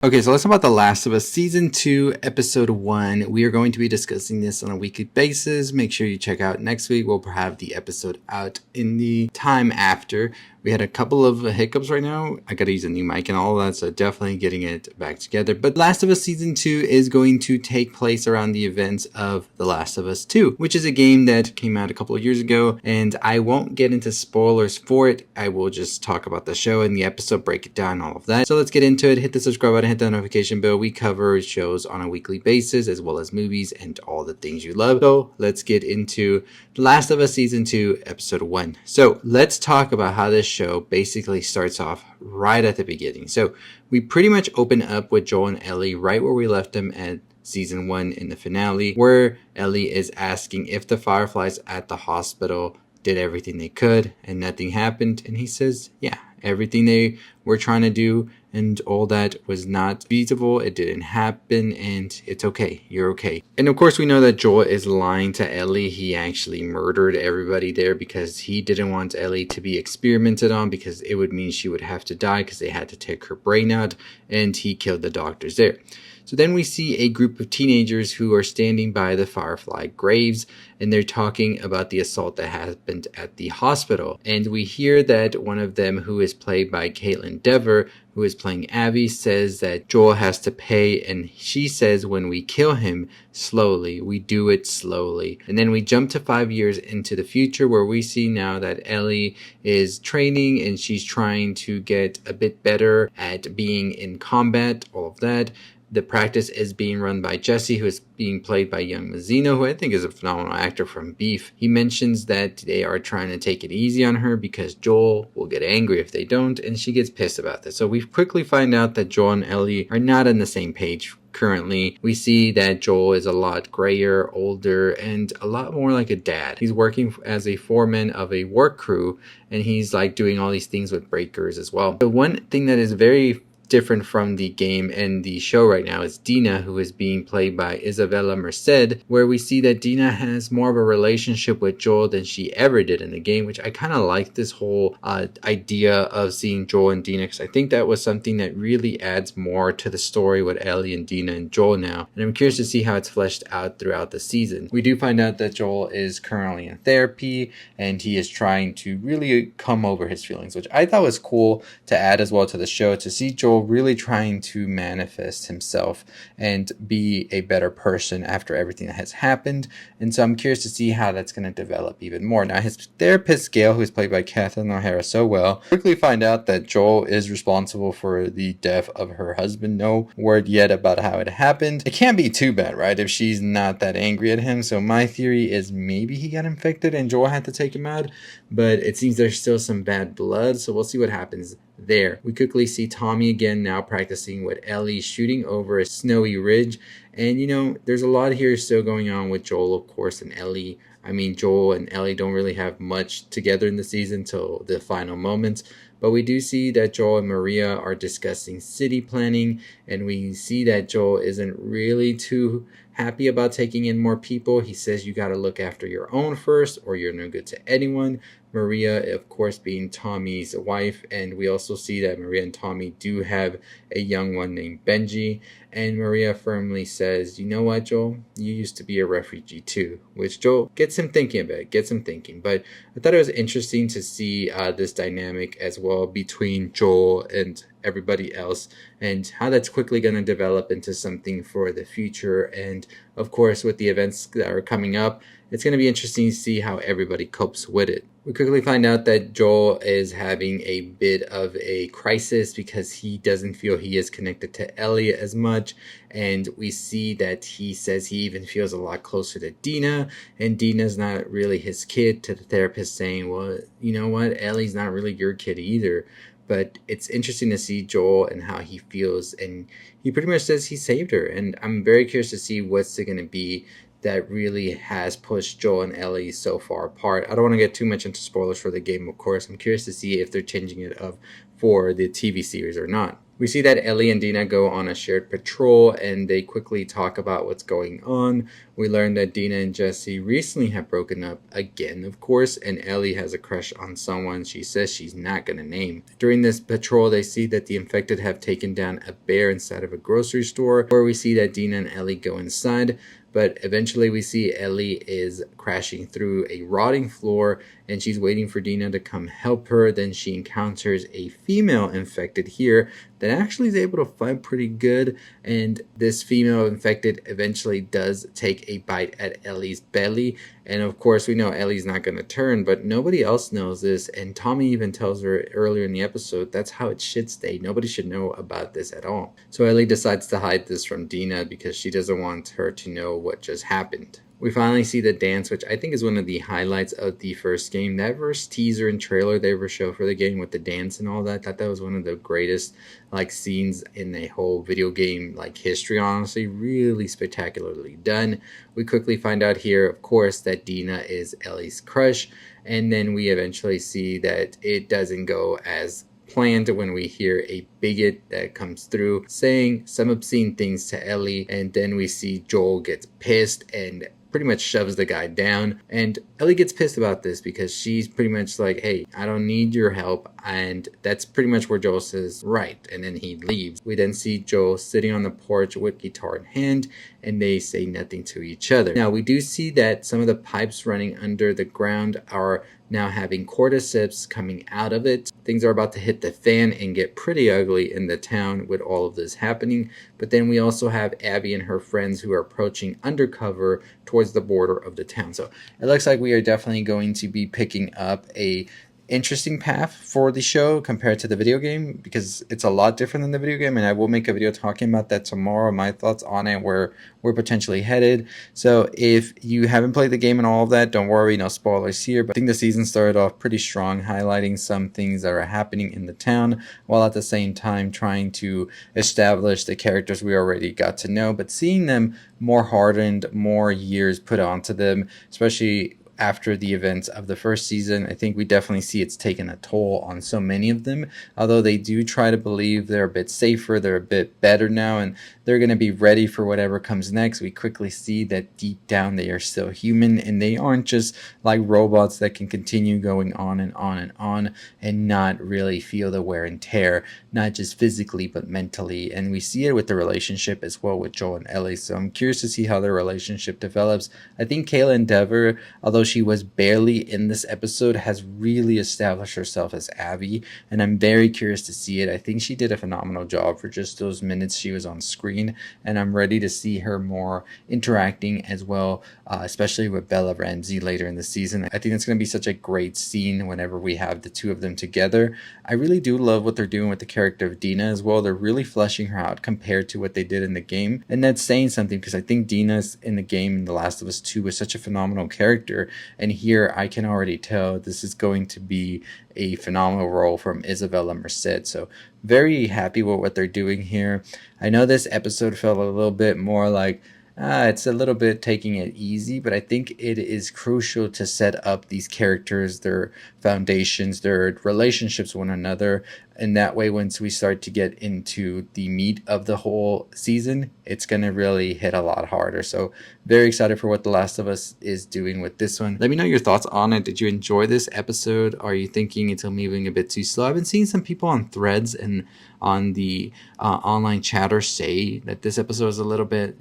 Okay, so let's talk about The Last of Us Season 2, Episode 1. We are going to be discussing this on a weekly basis. Make sure you check out next week. We'll have the episode out in the time after. We had a couple of hiccups right now. I gotta use a new mic and all of that, so definitely getting it back together. But Last of Us Season 2 is going to take place around the events of The Last of Us 2, which is a game that came out a couple of years ago, and I won't get into spoilers for it. I will just talk about the show and the episode, break it down, all of that. So let's get into it. Hit the subscribe button, hit the notification bell. We cover shows on a weekly basis, as well as movies and all the things you love. So let's get into The Last of Us Season 2, Episode 1. So let's talk about how this show basically starts off right at the beginning. So we pretty much open up with Joel and Ellie right where we left them at Season 1 in the finale, where Ellie is asking if the Fireflies at the hospital did everything they could and nothing happened. And he says, yeah, everything they were trying to do and all that was not feasible. It didn't happen and it's okay. You're okay. And of course we know that Joel is lying to Ellie. He actually murdered everybody there because he didn't want Ellie to be experimented on, because it would mean she would have to die because they had to take her brain out, and he killed the doctors there. So then we see a group of teenagers who are standing by the Firefly graves, and they're talking about the assault that happened at the hospital. And we hear that one of them, who is played by Kaitlyn Dever, who is playing Abby, says that Joel has to pay, and she says when we kill him slowly, we do it slowly. And then we jump to 5 years into the future, where we see now that Ellie is training and she's trying to get a bit better at being in combat, all of that. The practice is being run by Jesse, who is being played by young Mazino, who I think is a phenomenal actor from Beef. He mentions that they are trying to take it easy on her because Joel will get angry if they don't, and she gets pissed about this. So we quickly find out that Joel and Ellie are not on the same page. Currently, we see that Joel is a lot grayer, older, and a lot more like a dad. He's working as a foreman of a work crew, and he's like doing all these things with breakers as well. The one thing that is very different from the game and the show right now is Dina, who is being played by Isabela Merced, where we see that Dina has more of a relationship with Joel than she ever did in the game, which I kind of like this whole idea of seeing Joel and Dina, because I think that was something that really adds more to the story with Ellie and Dina and Joel now, and I'm curious to see how it's fleshed out throughout the season. We do find out that Joel is currently in therapy, and he is trying to really come over his feelings, which I thought was cool to add as well to the show, to see Joel really trying to manifest himself and be a better person after everything that has happened. And so I'm curious to see how that's going to develop even more. Now, his therapist, Gail, who is played by Kaitlyn O'Hara so well, quickly find out that Joel is responsible for the death of her husband. No word yet about how it happened. It can't be too bad, right, if she's not that angry at him. So my theory is maybe he got infected and Joel had to take him out, but it seems there's still some bad blood, so we'll see what happens there. We quickly see Tommy again now practicing with Ellie, shooting over a snowy ridge. And you know, there's a lot here still going on with Joel, of course, and Ellie. I mean, Joel and Ellie don't really have much together in the season till the final moments. But we do see that Joel and Maria are discussing city planning, and we see that Joel isn't really too happy about taking in more people. He says you got to look after your own first, or you're no good to anyone. Maria, of course, being Tommy's wife, and we also see that Maria and Tommy do have a young one named Benji. And Maria firmly says, you know what, Joel? You used to be a refugee too, which Joel gets him thinking about, But I thought it was interesting to see this dynamic as well between Joel and everybody else, and how that's quickly going to develop into something for the future. And of course, with the events that are coming up, it's going to be interesting to see how everybody copes with it. We quickly find out that Joel is having a bit of a crisis because he doesn't feel he is connected to Ellie as much. And we see that he says he even feels a lot closer to Dina, and Dina's not really his kid, to the therapist saying, well, you know what, Ellie's not really your kid either. But it's interesting to see Joel and how he feels, and he pretty much says he saved her. And I'm very curious to see what's it going to be that really has pushed Joel and Ellie so far apart. I don't want to get too much into spoilers for the game, of course. I'm curious to see if they're changing it up for the TV series or not. We see that Ellie and Dina go on a shared patrol and they quickly talk about what's going on. We learn that Dina and Jesse recently have broken up again, of course, and Ellie has a crush on someone she says she's not going to name. During this patrol, they see that the infected have taken down a bear inside of a grocery store, where we see that Dina and Ellie go inside. But eventually we see Ellie is crashing through a rotting floor and she's waiting for Dina to come help her. Then she encounters a female infected here that actually is able to fight pretty good. And this female infected eventually does take a bite at Ellie's belly. And of course, we know Ellie's not going to turn, but nobody else knows this. And Tommy even tells her earlier in the episode, that's how it should stay. Nobody should know about this at all. So Ellie decides to hide this from Dina because she doesn't want her to know what just happened. We finally see the dance, which I think is one of the highlights of the first game. That first teaser and trailer they ever showed for the game with the dance and all that, I thought that was one of the greatest scenes in the whole video game history, honestly. Really spectacularly done. We quickly find out here, of course, that Dina is Ellie's crush, and then we eventually see that it doesn't go as planned when we hear a bigot that comes through saying some obscene things to Ellie, and then we see Joel gets pissed and pretty much shoves the guy down. And Ellie gets pissed about this because she's pretty much like, hey, I don't need your help. And that's pretty much where Joel says, right. And then he leaves. We then see Joel sitting on the porch with guitar in hand, and they say nothing to each other. Now, we do see that some of the pipes running under the ground are now having cordyceps coming out of it. Things are about to hit the fan and get pretty ugly in the town with all of this happening. But then we also have Abby and her friends who are approaching undercover towards the border of the town. So it looks like we are definitely going to be picking up a interesting path for the show compared to the video game, because it's a lot different than the video game, and I will make a video talking about that tomorrow, my thoughts on it, where we're potentially headed. So if you haven't played the game and all of that, don't worry, no spoilers here, but I think the season started off pretty strong, highlighting some things that are happening in the town, while at the same time trying to establish the characters we already got to know, but seeing them more hardened, more years put onto them, especially after the events of the first season. I think we definitely see it's taken a toll on so many of them, although they do try to believe they're a bit safer, they're a bit better now, and they're going to be ready for whatever comes next. We quickly see that deep down they are still human, and they aren't just like robots that can continue going on and on and on and not really feel the wear and tear, not just physically but mentally. And we see it with the relationship as well with Joel and Ellie, so I'm curious to see how their relationship develops. I think Kaitlyn Dever, although she was barely in this episode, has really established herself as Abby, and I'm very curious to see it. I think she did a phenomenal job for just those minutes she was on screen, and I'm ready to see her more interacting as well, especially with Bella Ramsey later in the season. I think it's going to be such a great scene whenever we have the two of them together. I really do love what they're doing with the character of Dina as well. They're really fleshing her out compared to what they did in the game, and that's saying something, because I think Dina's in the game in The Last of Us 2 was such a phenomenal character, and here I can already tell this is going to be a phenomenal role from Isabela Merced. So very happy with what they're doing here. I know this episode felt a little bit more like it's a little bit taking it easy, but I think it is crucial to set up these characters, their foundations, their relationships with one another, and that way once we start to get into the meat of the whole season, it's going to really hit a lot harder. So very excited for what The Last of Us is doing with this one. Let me know your thoughts on it. Did you enjoy this episode? Are you thinking it's moving a bit too slow? I've been seeing some people on threads and on the online chatter say that this episode is a little bit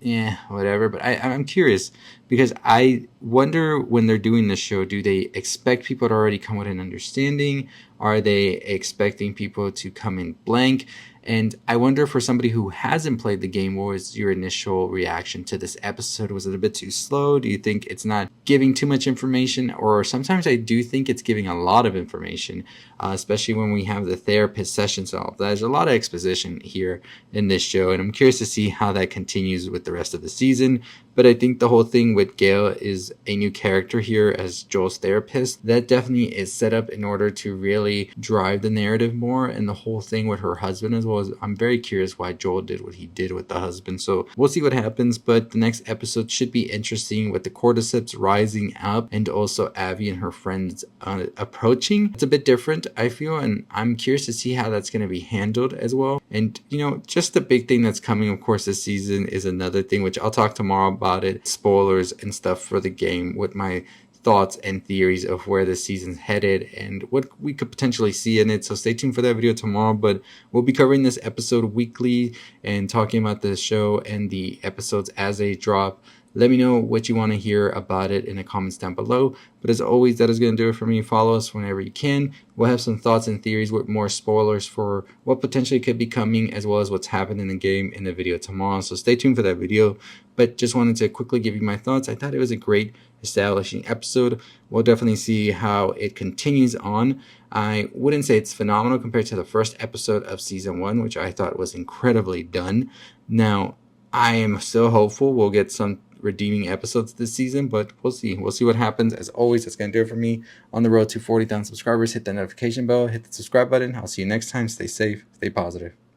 whatever, but I'm curious, because I wonder, when they're doing this show, do they expect people to already come with an understanding? Are they expecting people to come in blank? And I wonder, for somebody who hasn't played the game, what was your initial reaction to this episode? Was it a bit too slow? Do you think it's not giving too much information? Or sometimes I do think it's giving a lot of information, especially when we have the therapist sessions and all that. There's a lot of exposition here in this show, and I'm curious to see how that continues with the rest of the season. But I think the whole thing with Gail is a new character here as Joel's therapist. That definitely is set up in order to really drive the narrative more, and the whole thing with her husband as well I'm very curious why Joel did what he did with the husband. So we'll see what happens, but the next episode should be interesting with the cordyceps rising up and also Abby and her friends approaching. It's a bit different, I feel, and I'm curious to see how that's going to be handled as well. And, you know, just the big thing that's coming, of course, this season is another thing, which I'll talk tomorrow about it, spoilers and stuff for the game, with my thoughts and theories of where the season's headed and what we could potentially see in it. So stay tuned for that video tomorrow, but we'll be covering this episode weekly and talking about the show and the episodes as they drop. Let me know what you want to hear about it in the comments down below. But as always, that is going to do it for me. Follow us whenever you can. We'll have some thoughts and theories with more spoilers for what potentially could be coming, as well as what's happened in the game in the video tomorrow. So stay tuned for that video. But just wanted to quickly give you my thoughts. I thought it was a great establishing episode. We'll definitely see how it continues on. I wouldn't say it's phenomenal compared to the first episode of season 1, which I thought was incredibly done. Now, I am still hopeful we'll get some redeeming episodes this season, but we'll see what happens. As always, that's gonna do it for me on the road to 40,000 subscribers. Hit that notification bell, hit the subscribe button. I'll see you next time. Stay safe, stay positive.